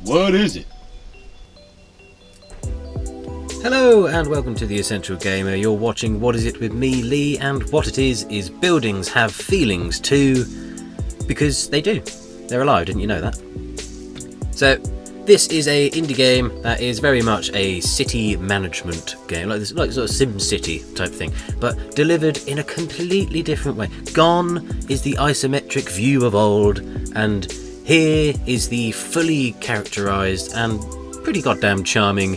What is it? Hello and welcome to The Essential Gamer. You're watching What Is It with me, Lee, and what it is buildings have feelings too, because they do. They're alive, didn't you know that? So, this is a indie game that is very much a city management game, like sort of SimCity type thing, but delivered in a completely different way. Gone is the isometric view of old, and here is the fully characterised and pretty goddamn charming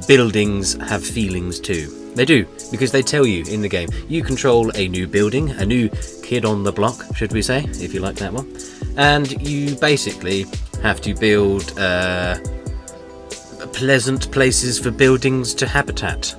buildings have feelings too. They do, because they tell you in the game. You control a new building, a new kid on the block, should we say, if you like that one. And you basically have to build pleasant places for buildings to habitat.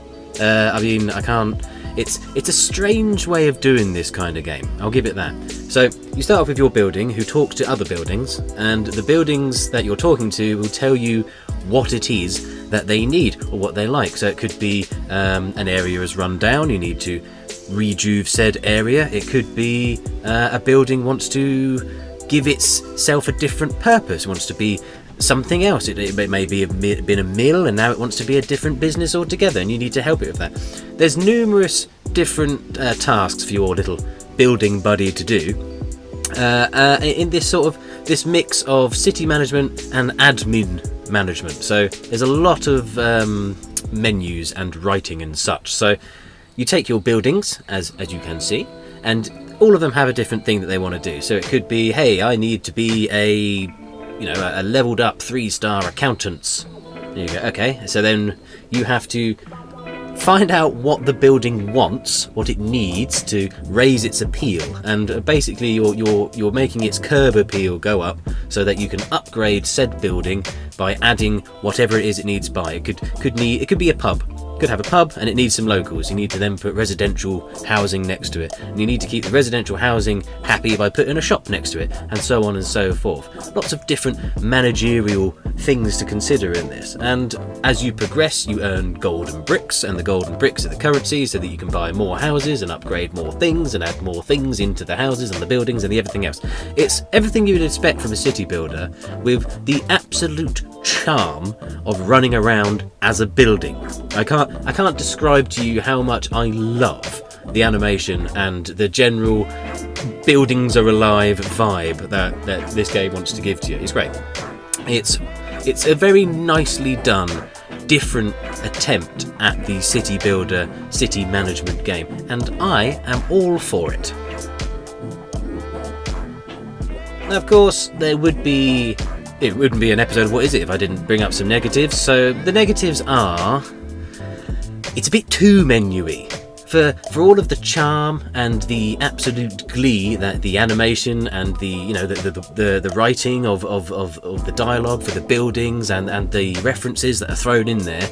It's a strange way of doing this kind of game, I'll give it that. So you start off with your building, who talks to other buildings, and the buildings that you're talking to will tell you what it is that they need or what they like. So it could be an area is run down, you need to rejuve said area. It could be a building wants to give itself a different purpose, wants to be something else. It may be been a mill and now it wants to be a different business altogether, and you need to help it with that. There's numerous different tasks for your little building buddy to do in this mix of city management and admin management. So there's a lot of menus and writing and such. So you take your buildings, as you can see, and all of them have a different thing that they want to do. So it could be, hey, I need to be a leveled up 3-star accountants. There you go. Okay, so then you have to find out what the building wants, what it needs to raise its appeal, and basically you're making its curb appeal go up so that you can upgrade said building by adding whatever it is it needs by. It could be a pub. Could have a pub and it needs some locals. You need to then put residential housing next to it, and you need to keep the residential housing happy by putting a shop next to it, and so on and so forth. Lots of different managerial things to consider in this, and as you progress you earn golden bricks, and the golden bricks are the currency so that you can buy more houses and upgrade more things and add more things into the houses and the buildings and everything else. It's everything you would expect from a city builder, with the absolute charm of running around as a building. I can't describe to you how much I love the animation and the general buildings are alive vibe that this game wants to give to you. It's great. It's a very nicely done, different attempt at the city builder, city management game, and I am all for it. Now, of course, it wouldn't be an episode of What Is It if I didn't bring up some negatives. So the negatives are, it's a bit too menu-y. For all of the charm and the absolute glee that the animation and the writing of the dialogue for the buildings and the references that are thrown in there,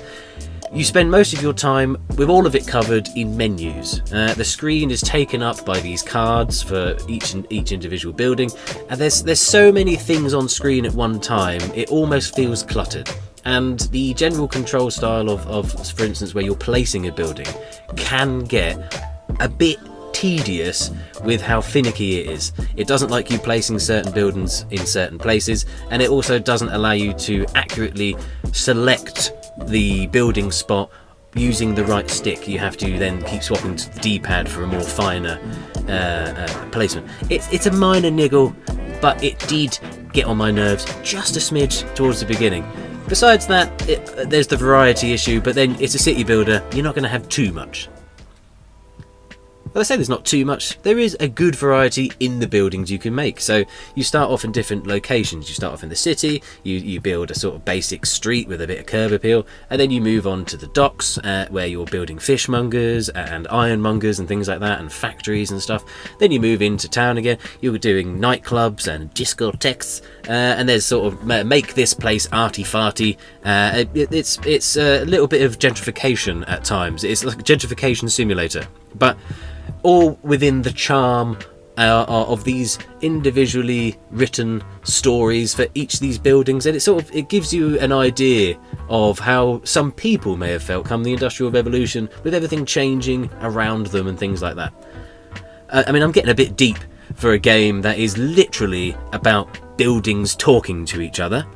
you spend most of your time with all of it covered in menus. The screen is taken up by these cards for each individual building, and there's so many things on screen at one time, it almost feels cluttered. And the general control style of, for instance, where you're placing a building can get a bit tedious with how finicky it is. It doesn't like you placing certain buildings in certain places, and it also doesn't allow you to accurately select the building spot using the right stick. You have to then keep swapping to the D-pad for a more finer placement. It's a minor niggle, but it did get on my nerves just a smidge towards the beginning. Besides that, there's the variety issue, but then it's a city builder, you're not going to have too much. Well, I say there's not too much. There is a good variety in the buildings you can make. So you start off in different locations. You start off in the city, you build a sort of basic street with a bit of curb appeal, and then you move on to the docks where you're building fishmongers and ironmongers and things like that, and factories and stuff. Then you move into town again. You're doing nightclubs and discotheques, and there's sort of make this place arty-farty. It's a little bit of gentrification at times. It's like a gentrification simulator, but all within the charm of these individually written stories for each of these buildings, and it gives you an idea of how some people may have felt come the Industrial Revolution, with everything changing around them and things like that. I mean, I'm getting a bit deep for a game that is literally about buildings talking to each other.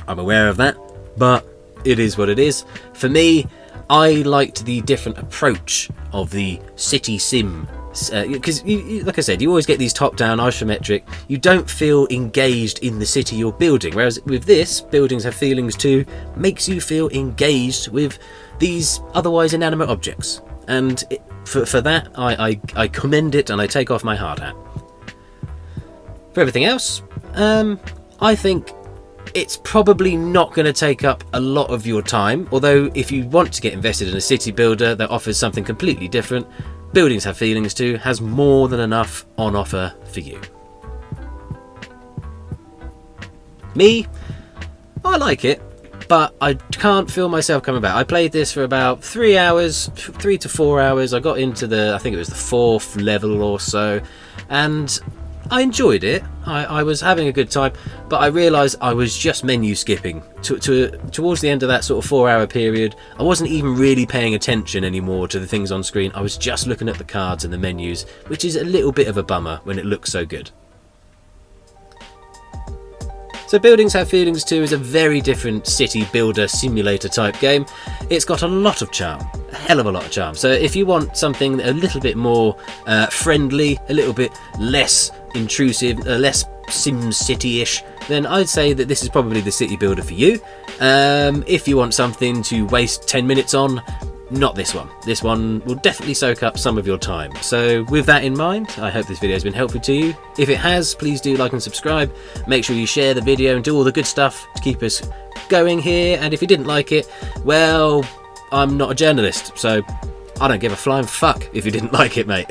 I'm aware of that, but it is what it is. For me, I liked the different approach of the city sim, because like I said, you always get these top-down isometric. You don't feel engaged in the city you're building, whereas with this, Buildings Have Feelings too makes you feel engaged with these otherwise inanimate objects, and for that I commend it and I take off my hard hat. For everything else, I think it's probably not going to take up a lot of your time, although if you want to get invested in a city builder that offers something completely different, Buildings Have Feelings too has more than enough on offer for you. Me, I like it, but I can't feel myself coming back. I played this for about 3 hours, 3 to 4 hours. I got into I think it was the 4th level or so, and I enjoyed it. I was having a good time, but I realised I was just menu skipping. Towards the end of that sort of 4-hour period, I wasn't even really paying attention anymore to the things on screen. I was just looking at the cards and the menus, which is a little bit of a bummer when it looks so good. So Buildings Have Feelings 2 is a very different city builder simulator type game. It's got a lot of charm, a hell of a lot of charm. So if you want something a little bit more friendly, a little bit less intrusive, less SimCity-ish, then I'd say that this is probably the city builder for you. If you want something to waste 10 minutes on, not this one. This one will definitely soak up some of your time. So with that in mind, I hope this video has been helpful to you. If it has, please do like and subscribe. Make sure you share the video and do all the good stuff to keep us going here. And if you didn't like it, well, I'm not a journalist, so I don't give a flying fuck if you didn't like it, mate.